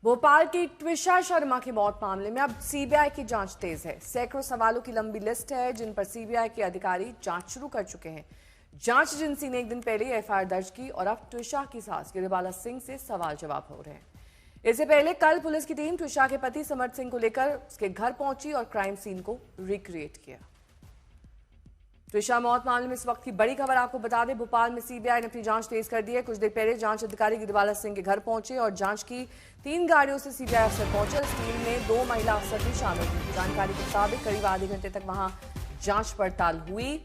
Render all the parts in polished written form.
भोपाल की ट्विशा शर्मा की मौत मामले में अब सीबीआई की जांच तेज है। सैकड़ों सवालों की लंबी लिस्ट है जिन पर सीबीआई के अधिकारी जांच शुरू कर चुके हैं। जांच एजेंसी ने एक दिन पहले एफआईआर दर्ज की और अब ट्विशा की सास गिरिबाला सिंह से सवाल जवाब हो रहे हैं। इससे पहले कल पुलिस की टीम ट्विशा के पति समर्थ सिंह को लेकर उसके घर पहुंची और क्राइम सीन को रिक्रिएट किया। ट्विशा मौत मामले में इस वक्त की बड़ी खबर आपको बता दें, भोपाल में सीबीआई ने अपनी जांच तेज कर दी है। कुछ देर पहले जांच अधिकारी गिरिबाला सिंह के घर पहुंचे और जांच की 3 गाड़ियों से सीबीआई अफसर पहुंचे। इस टीम में 2 महिला अफसर भी शामिल हुई। जानकारी के मुताबिक करीब आधे घंटे तक वहां जांच पड़ताल हुई।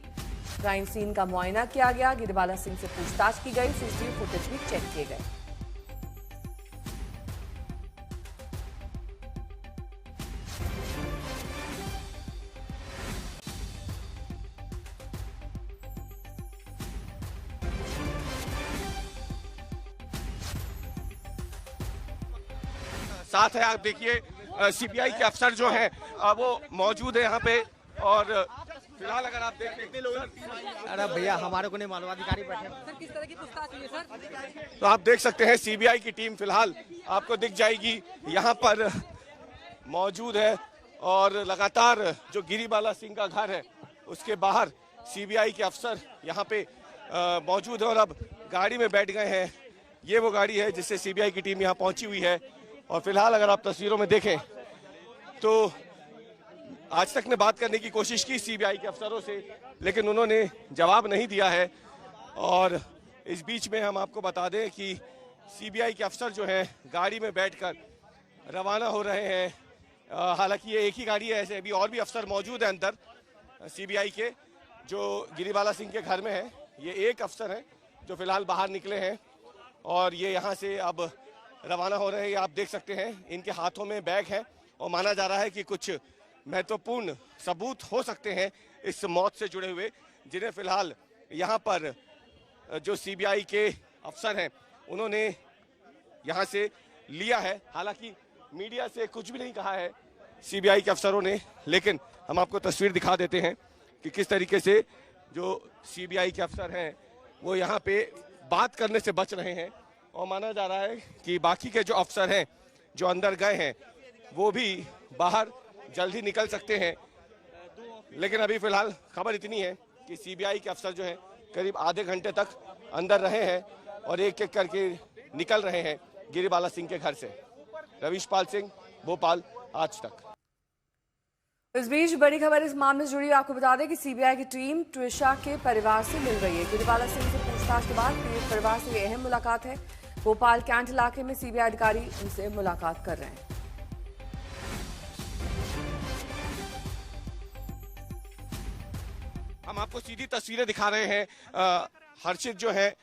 क्राइम सीन का मुआयना किया गया, गिरिबाला सिंह से पूछताछ की गई, सीसीटीवी फुटेज भी चेक किए गए। साथ है आप देखिए सीबीआई के अफसर जो हैं वो मौजूद है यहाँ पे और फिलहाल अगर आप देखते अरे भैया हमारे को नहीं मालूम, अधिकारी बैठे सर। किस तरह की पूछताछ हुई है सर? तो आप देख सकते हैं सीबीआई की टीम फिलहाल आपको दिख जाएगी यहाँ पर मौजूद है और लगातार जो गिरिबाला सिंह का घर है उसके बाहर सीबीआई के अफसर यहाँ पे मौजूद है और अब गाड़ी में बैठ गए हैं। ये वो गाड़ी है जिससे सीबीआई की टीम यहाँ पहुंची हुई है और फिलहाल अगर आप तस्वीरों में देखें तो आज तक ने बात करने की कोशिश की सीबीआई के अफसरों से, लेकिन उन्होंने जवाब नहीं दिया है। और इस बीच में हम आपको बता दें कि सीबीआई के अफसर जो हैं गाड़ी में बैठकर रवाना हो रहे हैं। हालांकि ये एक ही गाड़ी है, ऐसे अभी और भी अफसर मौजूद हैं अंदर सीबीआई के जो गिरिबाला सिंह के घर में है। ये एक अफसर है जो फिलहाल बाहर निकले हैं और ये यहाँ से अब रवाना हो रहे हैं। आप देख सकते हैं इनके हाथों में बैग है और माना जा रहा है कि कुछ महत्वपूर्ण सबूत हो सकते हैं इस मौत से जुड़े हुए, जिन्हें फिलहाल यहाँ पर जो सीबीआई के अफसर हैं उन्होंने यहाँ से लिया है। हालांकि मीडिया से कुछ भी नहीं कहा है सीबीआई के अफसरों ने, लेकिन हम आपको तस्वीर दिखा देते हैं कि किस तरीके से जो सीबीआई के अफसर हैं वो यहाँ पे बात करने से बच रहे हैं और माना जा रहा है कि बाकी के जो अफसर हैं जो अंदर गए हैं वो भी बाहर जल्द ही निकल सकते हैं। लेकिन अभी फिलहाल खबर इतनी है कि सीबीआई के अफसर जो हैं करीब आधे घंटे तक अंदर रहे हैं और एक एक करके निकल रहे हैं गिरिबाला सिंह के घर से। रवीश पाल सिंह, भोपाल, आज तक। इस बीच बड़ी खबर इस मामले से जुड़ी आपको बता दें कि सीबीआई की टीम ट्विशा के परिवार से मिल रही है। गिरिबाला सिंह से पूछताछ के बाद पीड़ित परिवार से ये अहम मुलाकात है। भोपाल कैंट इलाके में सीबीआई अधिकारी उनसे मुलाकात कर रहे हैं। हम आपको सीधी तस्वीरें दिखा रहे हैं। हर्षित जो है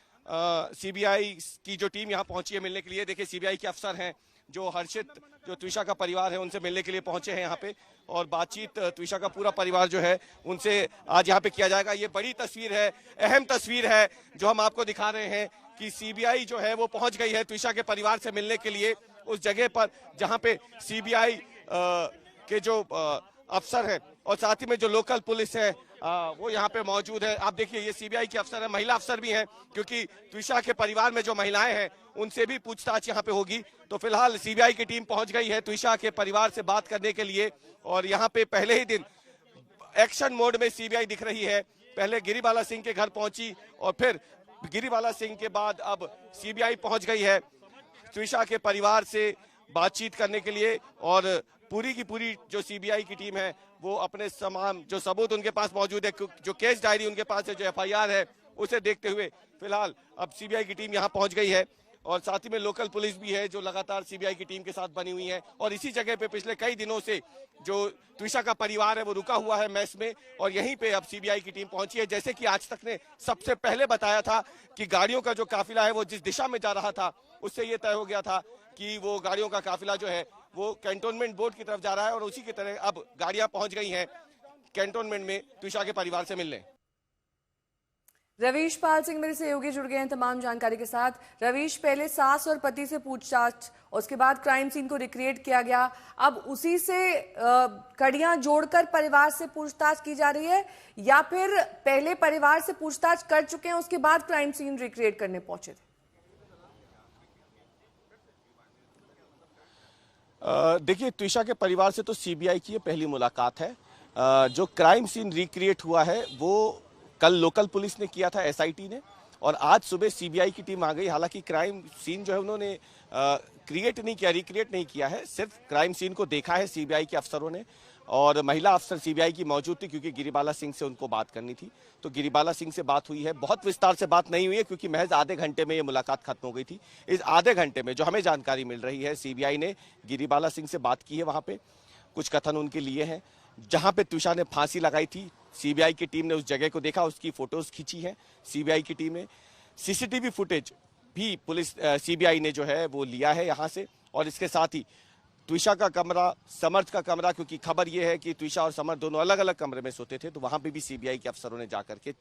सीबीआई की जो टीम यहाँ पहुंची है मिलने के लिए। देखिए सीबीआई के अफसर हैं जो हर्षित जो ट्विशा का परिवार है उनसे मिलने के लिए पहुंचे हैं यहाँ पे और बातचीत ट्विशा का पूरा परिवार जो है उनसे आज यहाँ पे किया जाएगा। ये बड़ी तस्वीर है, अहम तस्वीर है जो हम आपको दिखा रहे हैं कि सीबीआई जो है वो पहुंच गई है ट्विशा के परिवार से मिलने के लिए उस जगह पर जहाँ पे सीबीआई के जो अफसर हैं और साथ ही में जो लोकल पुलिस है वो यहाँ पे मौजूद है। आप देखिए ये सीबीआई के अफसर है, महिला अफसर भी हैं क्योंकि ट्विशा के परिवार में जो महिलाएं हैं उनसे भी पूछताछ यहाँ पे होगी। तो फिलहाल सीबीआई की टीम पहुंच गई है ट्विशा के परिवार से बात करने के लिए और यहाँ पे पहले ही दिन एक्शन मोड में सीबीआई दिख रही है। पहले गिरिबाला सिंह के घर पहुंची और फिर गिरिबाला सिंह के बाद अब सीबीआई पहुंच गई है ट्विशा के परिवार से बातचीत करने के लिए और पूरी की पूरी जो सीबीआई की टीम है वो अपने तमाम जो सबूत उनके पास मौजूद है, जो केस डायरी उनके पास है, जो एफआईआर है, उसे देखते हुए फिलहाल अब सीबीआई की टीम यहाँ पहुंच गई है और साथ ही में लोकल पुलिस भी है जो लगातार सीबीआई की टीम के साथ बनी हुई है। और इसी जगह पे पिछले कई दिनों से जो ट्विशा का परिवार है वो रुका हुआ है मेस में और यहीं पे अब सीबीआई की टीम पहुंची है। जैसे कि आज तक ने सबसे पहले बताया था कि गाड़ियों का जो काफिला है वो जिस दिशा में जा रहा था उससे ये तय हो गया था कि वो गाड़ियों का काफिला जो है वो कैंटोनमेंट बोर्ड की तरफ जा रहा है और उसी की तरह अब गाड़ियां पहुंच गई हैं कैंटोनमेंट में ट्विशा के परिवार से मिलने। रवीश पाल सिंह मेरे सहयोगी जुड़ गए हैं तमाम जानकारी के साथ। रवीश, पहले सास और पति से पूछताछ, उसके बाद क्राइम सीन को रिक्रिएट किया गया, अब उसी से कड़ियां जोड़कर परिवार से पूछताछ की जा रही है या फिर पहले परिवार से पूछताछ कर चुके हैं उसके बाद क्राइम सीन रिक्रिएट करने पहुंचे थे? देखिए, त्विषा के परिवार से तो सीबीआई की ये पहली मुलाकात है। जो क्राइम सीन रिक्रिएट हुआ है वो कल लोकल पुलिस ने किया था, एसआईटी ने, और आज सुबह सीबीआई की टीम आ गई। हालांकि क्राइम सीन जो है उन्होंने क्रिएट नहीं किया, रिक्रिएट नहीं किया है, सिर्फ क्राइम सीन को देखा है सीबीआई के अफसरों ने। और महिला अफसर सीबीआई की मौजूद थी क्योंकि गिरिबाला सिंह से उनको बात करनी थी। तो गिरिबाला सिंह से बात हुई है, बहुत विस्तार से बात नहीं हुई है क्योंकि महज आधे घंटे में ये मुलाकात खत्म हो गई थी। इस आधे घंटे में जो हमें जानकारी मिल रही है, सीबीआई ने गिरिबाला सिंह से बात की है, वहां पे कुछ कथन उनके लिए हैं। जहां पे त्विषा ने फांसी लगाई थी, सीबीआई की टीम ने उस जगह को देखा, उसकी फोटोज खींची है सीबीआई की टीम ने। सीसीटीवी फुटेज भी पुलिस सीबीआई ने जो है वो लिया है यहां से। और इसके साथ ही त्विषा का कमरा, समर्थ का कमरा, क्योंकि खबर यह है कि त्विषा और समर्थ दोनों अलग अलग कमरे में सोते थे, तो वहां पे भी सीबीआई के अफसरों ने जाकर के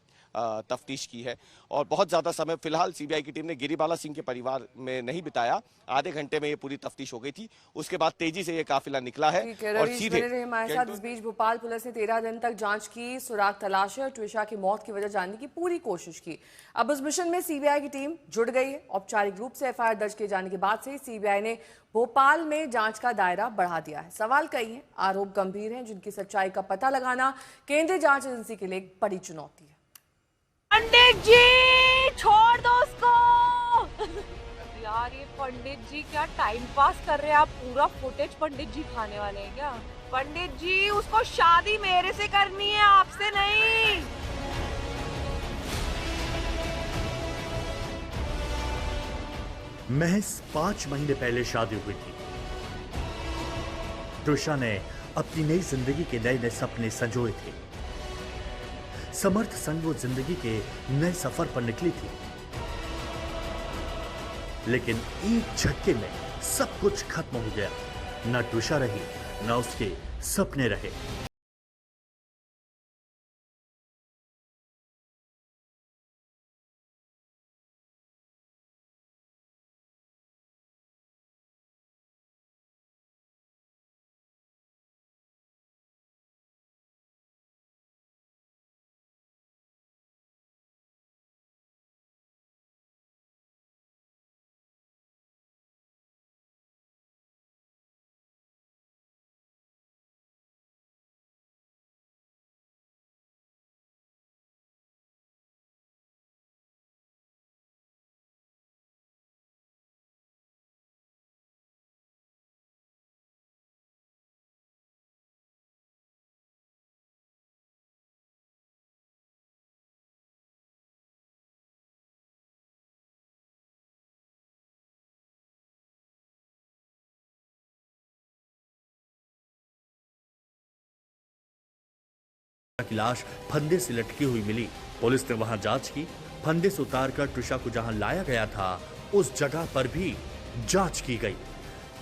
तफ्तीश की है। और बहुत ज्यादा समय फिलहाल सीबीआई की टीम ने गिरिबाला सिंह के परिवार में नहीं बिताया, आधे घंटे में ये पूरी तफ्तीश हो गई थी। उसके बाद तेजी से ये काफिला निकला है और सीधे हमारे साथ। इस बीच भोपाल पुलिस ने 13 दिन तक जांच की, सुराग तलाशे और त्विषा की मौत की वजह जानने की पूरी कोशिश की। अब इस मिशन में सीबीआई की टीम जुड़ गई है। औपचारिक रूप से एफआईआर दर्ज किए जाने के बाद से सीबीआई ने भोपाल में जांच का दायरा बढ़ा दिया है। सवाल कई हैं, आरोप गंभीर हैं, जिनकी सच्चाई का पता लगाना केंद्रीय जांच एजेंसी के लिए एक बड़ी चुनौती है। पंडित जी छोड़ दो उसको। यार ये पंडित जी क्या टाइम पास कर रहे हैं, आप पूरा फुटेज पंडित जी खाने वाले हैं क्या? पंडित जी उसको शादी मेरे से करनी है, आपसे नहीं। महज 5 महीने पहले शादी हुई थी। त्विषा ने अपनी नई जिंदगी के नए नए सपने संजोए थे। समर्थ संग वो जिंदगी के नए सफर पर निकली थी, लेकिन एक झटके में सब कुछ खत्म हो गया। न त्विषा रही, न उसके सपने रहे। की लाश फंदे से लटकी हुई मिली। पुलिस ने वहां जांच की। फंदे से उतारकर त्विषा को जहां लाया गया था, उस जगह पर भी जांच की गई।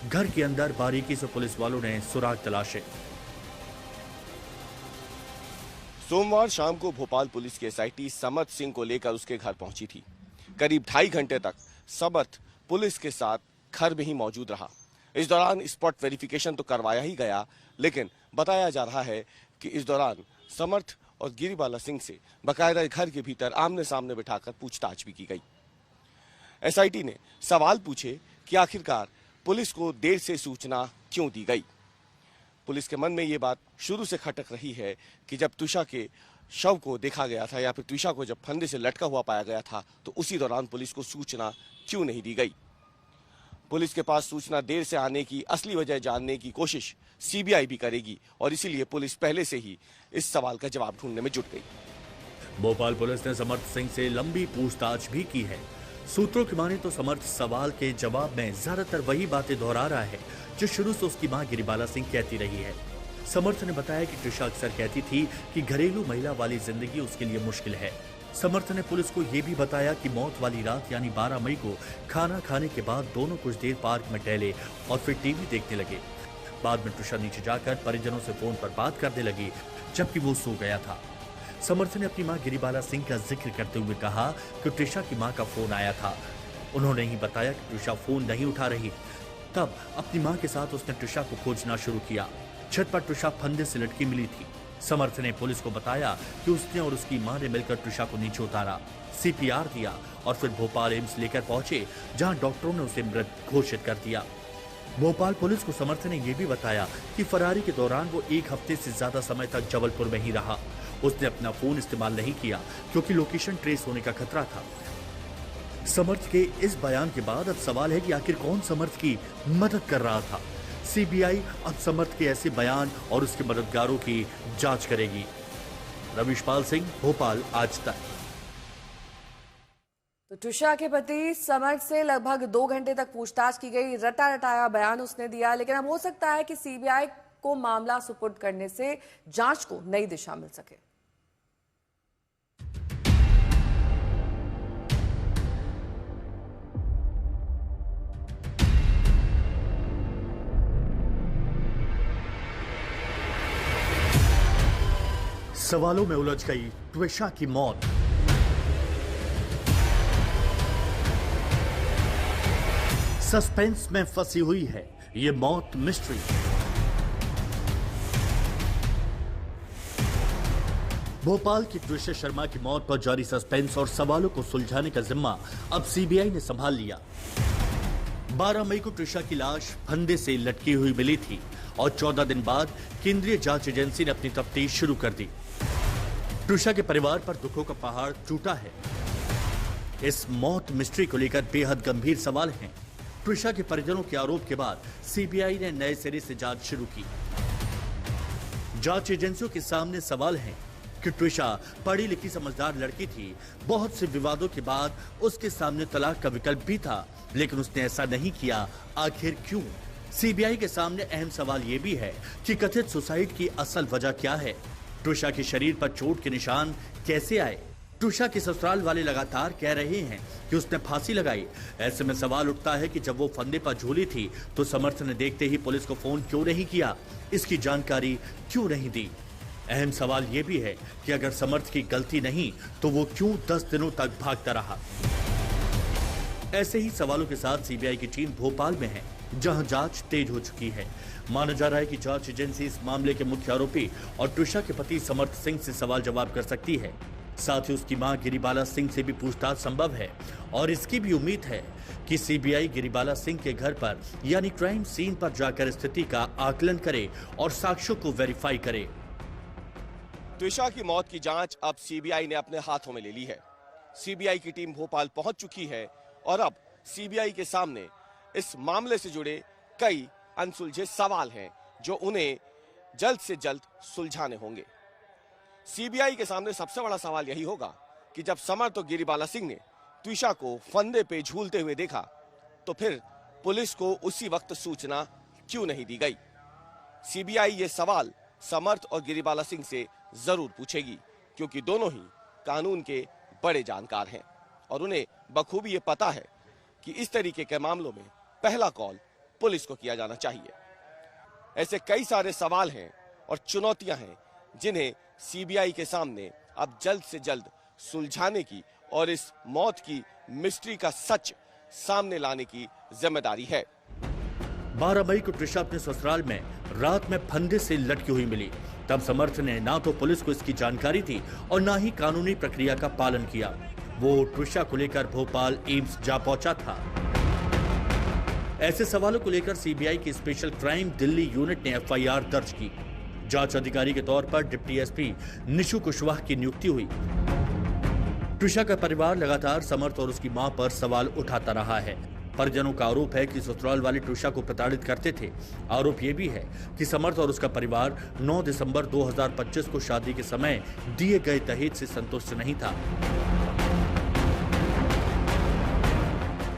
घर के अंदर बारीकी से पुलिस वालों ने सुराग तलाशे। सोमवार शाम को भोपाल पुलिस की एसआईटी समर्थ सिंह को लेकर उसके घर पहुंची थी। करीब 2.5 घंटे तक समर्थ पुलिस के साथ घर में ही मौजूद रहा। इस दौरान स्पॉट वेरिफिकेशन तो करवाया ही गया, लेकिन बताया जा रहा है कि इस दौरान समर्थ और गिरिबाला सिंह से बकायदा घर के भीतर आमने सामने बिठाकर पूछताछ भी की गई। एसआईटी ने सवाल पूछे कि आखिरकार पुलिस को देर से सूचना क्यों दी गई। पुलिस के मन में ये बात शुरू से खटक रही है कि जब त्विषा के शव को देखा गया था या फिर त्विषा को जब फंदे से लटका हुआ पाया गया था, तो उसी दौरान पुलिस को सूचना क्यों नहीं दी गई। पुलिस के पास सूचना देर से आने की असली वजह जानने की कोशिश सीबीआई भी करेगी और इसीलिए पुलिस पहले से ही इस सवाल का जवाब ढूंढने में जुट गई। भोपाल पुलिस ने समर्थ सिंह से लंबी पूछताछ भी की है। सूत्रों की माने तो समर्थ सवाल के जवाब में ज्यादातर वही बातें दोहरा रहा है जो शुरू से उसकी मां गिरिबाला सिंह कहती रही है। समर्थ ने बताया कि त्विषा अक्सर कहती थी कि घरेलू महिला वाली जिंदगी उसके लिए मुश्किल है। समर्थ ने पुलिस को यह भी बताया कि मौत वाली रात यानी 12 मई को खाना खाने के बाद दोनों कुछ देर पार्क में टहले और फिर टीवी देखने लगे। बाद में त्विषा नीचे जाकर परिजनों से फोन पर बात करने लगी, जबकि वो सो गया था। समर्थ ने अपनी मां गिरिबाला सिंह का जिक्र करते हुए कहा कि त्विषा की मां का फोन आया था। उन्होंने ही बताया कि त्विषा फोन नहीं उठा रही। तब अपनी मां के साथ उसने त्विषा को खोजना शुरू किया। छत पर त्विषा फंदे से लटकी मिली थी। समर्थ ने पुलिस को बताया कि उसने और उसकी मां ने मिलकर त्विषा को नीचे उतारा, सीपीआर दिया और फिर भोपाल एम्स लेकर पहुंचे, जहां डॉक्टरों ने उसे मृत घोषित कर दिया। भोपाल पुलिस को समर्थ ने यह भी बताया कि फरारी के दौरान वो 1 हफ्ते से ज्यादा समय तक जबलपुर में ही रहा। उसने अपना फोन इस्तेमाल नहीं किया क्योंकि लोकेशन ट्रेस होने का खतरा था। समर्थ के इस बयान के बाद अब सवाल है कि आखिर कौन समर्थ की मदद कर रहा था। सीबीआई अब समर्थ के ऐसे बयान और उसके मददगारों की जांच करेगी। रविशपाल सिंह, भोपाल, आज तक। तो ट्विशा के पति समर्थ से लगभग 2 घंटे तक पूछताछ की गई। रटा रटाया बयान उसने दिया, लेकिन अब हो सकता है कि सीबीआई को मामला सुपुर्द करने से जांच को नई दिशा मिल सके। सवालों में उलझ गई ट्विशा की मौत। सस्पेंस में फंसी हुई है ये मौत मिस्ट्री। भोपाल की ट्विशा शर्मा की मौत पर जारी सस्पेंस और सवालों को सुलझाने का जिम्मा अब सीबीआई ने संभाल लिया। 12 मई को ट्विशा की लाश फंदे से लटकी हुई मिली थी और 14 दिन बाद केंद्रीय जांच एजेंसी ने अपनी तफ्तीश शुरू कर दी। ट्विशा के परिवार पर दुखों का पहाड़ टूटा है। इस मौत मिस्ट्री को लेकर बेहद गंभीर सवाल हैं। ट्विशा के परिजनों के आरोप के बाद सीबीआई ने नए सिरे से जांच शुरू की। जांच एजेंसियों के सामने सवाल है कि ट्विशा पढ़ी लिखी समझदार लड़की थी। बहुत से विवादों के बाद उसके सामने तलाक का विकल्प भी था, लेकिन उसने ऐसा नहीं किया। आखिर क्यों? सीबीआई के सामने अहम सवाल यह भी है कि कथित सुसाइड की असल वजह क्या है। ट्विशा के शरीर पर चोट के निशान कैसे आए? ट्विशा के ससुराल वाले लगातार कह रहे हैं कि उसने फांसी लगाई। ऐसे में सवाल उठता है कि जब वो फंदे पर झूली थी तो समर्थ ने देखते ही पुलिस को फोन क्यों नहीं किया, इसकी जानकारी क्यों नहीं दी। अहम सवाल ये भी है कि अगर समर्थ की गलती नहीं तो वो क्यों 10 दिनों तक भागता रहा। ऐसे ही सवालों के साथ सीबीआई की टीम भोपाल में है, जहां जांच तेज हो चुकी है। माना जा रहा है कि जांच एजेंसी इस मामले के मुख्य आरोपी और ट्विशा के पति समर्थ सिंह से सवाल जवाब कर सकती है। साथ ही उसकी मां गिरिबाला सिंह से भी पूछताछ संभव है और इसकी भी उम्मीद है कि सीबीआई गिरिबाला सिंह के घर पर यानी क्राइम सीन पर जाकर स्थिति का आकलन करे और साक्ष्यों को वेरीफाई करे। ट्विशा की मौत की जांच अब सीबीआई ने अपने हाथों में ले ली है। सीबीआई की टीम भोपाल पहुंच चुकी है और अब सीबीआई के सामने इस मामले से जुड़े कई अनसुलझे सवाल हैं जो उन्हें जल्द से जल्द सुलझाने होंगे। सीबीआई के सामने सबसे बड़ा सवाल यही होगा कि जब समर्थ और गिरिबाला सिंह ने ट्विशा को फंदे पे झूलते हुए देखा तो फिर पुलिस को उसी वक्त सूचना क्यों नहीं दी गई। सीबीआई ये सवाल समर्थ और गिरिबाला सिंह से जरूर पूछेगी, क्योंकि दोनों ही कानून के बड़े जानकार हैं और उन्हें बखूबी ये पता है कि इस तरीके के मामलों में पहला कॉल पुलिस को किया जाना चाहिए। ऐसे कई सारे सवाल हैं और चुनौतियां हैं जिन्हें सीबीआई के सामने अब जल्द से जल्द सुलझाने की और इस मौत की मिस्ट्री का सच सामने लाने की जिम्मेदारी है। 12 मई को ट्विशा अपने ससुराल में रात में फंदे से लटकी हुई मिली। तब समर्थ ने ना तो पुलिस को इसकी जानकारी थी और ना ही कानूनी प्रक्रिया का पालन किया। वो ट्विशा को लेकर भोपाल एम्स जा पहुंचा था। ऐसे सवालों को लेकर सीबीआई की स्पेशल क्राइम दिल्ली यूनिट ने एफआईआर दर्ज की। जांच अधिकारी के तौर पर डिप्टी एसपी निशु कुशवाहा की नियुक्ति हुई। ट्विशा का परिवार लगातार समर्थ और उसकी मां पर सवाल उठाता रहा है। परिजनों का आरोप है कि ससुराल वाले ट्विशा को प्रताड़ित करते थे। आरोप यह भी है कि समर्थ और उसका परिवार 9 दिसंबर 2025 को शादी के समय दिए गए दहेज से संतुष्ट नहीं था।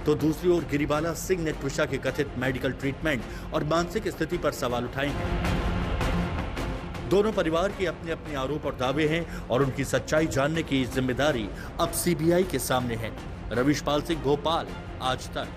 तो दूसरी ओर गिरिबाला सिंह ने ट्विशा के कथित मेडिकल ट्रीटमेंट और मानसिक स्थिति पर सवाल उठाए हैं। दोनों परिवार के अपने अपने आरोप और दावे हैं और उनकी सच्चाई जानने की जिम्मेदारी अब सीबीआई के सामने है। रविशपाल सिंह, भोपाल, आज तक।